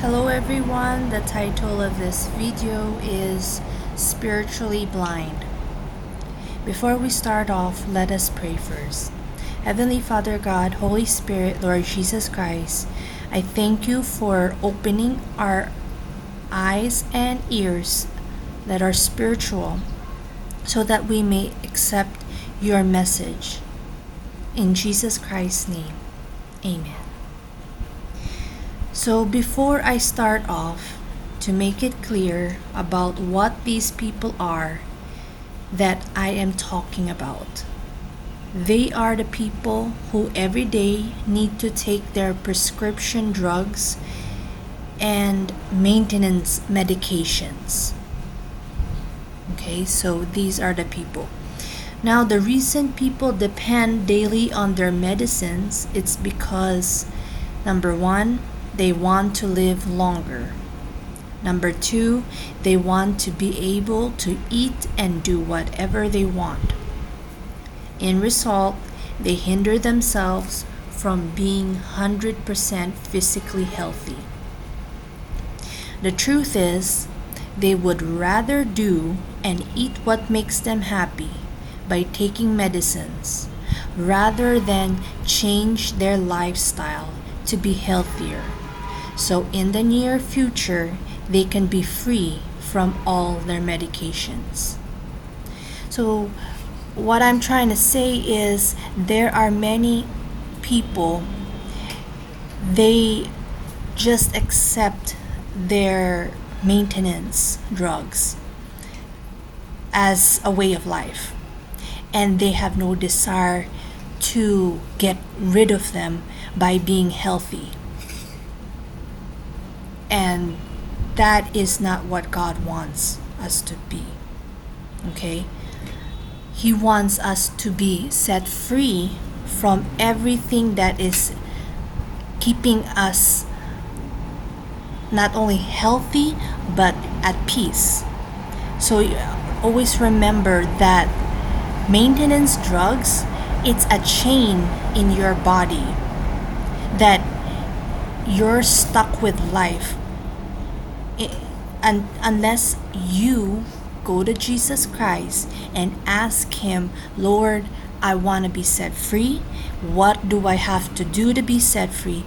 Hello everyone, the title of this video is Spiritually Blind. Before we start off, let us pray first. Heavenly Father God, Holy Spirit, Lord Jesus Christ, I thank you for opening our eyes and ears that are spiritual so that we may accept your message. In Jesus Christ's name, amen. So before I start off, to make it clear about what these people are that I am talking about, they are the people who every day need to take their prescription drugs and maintenance medications. Okay, so these are the people. Now, the reason people depend daily on their medicines, it's because, number one, they want to live longer. Number two, they want to be able to eat and do whatever they want. In result, they hinder themselves from being 100% physically healthy. The truth is, they would rather do and eat what makes them happy by taking medicines rather than change their lifestyle to be healthier. So in the near future, they can be free from all their medications. So what I'm trying to say is there are many people, they just accept their maintenance drugs as a way of life, and they have no desire to get rid of them by being healthy. And that is not what God wants us to be. Okay? He wants us to be set free from everything that is keeping us not only healthy but at peace. So always remember that maintenance drugs, it's a chain in your body that you're stuck with life. And unless you go to Jesus Christ and ask Him, Lord, I want to be set free. What do I have to do to be set free?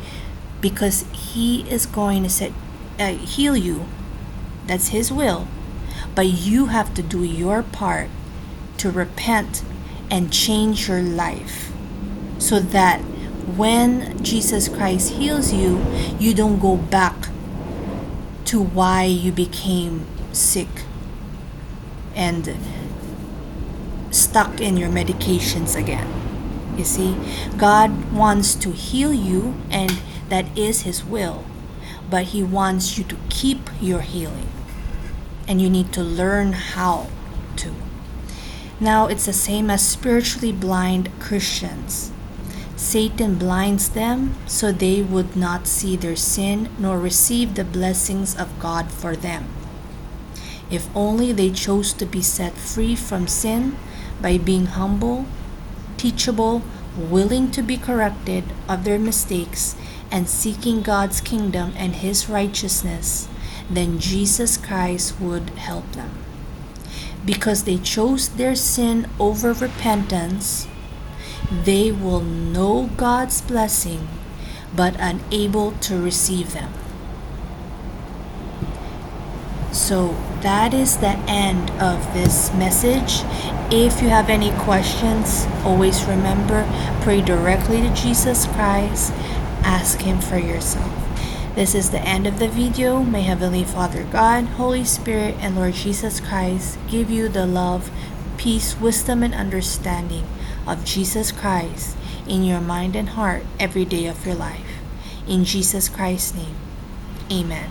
Because He is going to heal you. That's His will. But you have to do your part to repent and change your life so that when Jesus Christ heals you, you don't go back to why you became sick and stuck in your medications again. You see, God wants to heal you, and that is His will, but He wants you to keep your healing, and you need to learn how to. Now, it's the same as spiritually blind Christians. Satan blinds them so they would not see their sin nor receive the blessings of God for them. If only they chose to be set free from sin by being humble, teachable, willing to be corrected of their mistakes, and seeking God's kingdom and His righteousness, then Jesus Christ would help them. Because they chose their sin over repentance, they will know God's blessing but unable to receive them. So that is the end of this message. If you have any questions, always remember, pray directly to Jesus Christ. Ask Him for yourself. This is the end of the video. May Heavenly Father God, Holy Spirit, and Lord Jesus Christ give you the love, peace, wisdom, and understanding of Jesus Christ in your mind and heart every day of your life. In Jesus Christ's name, amen.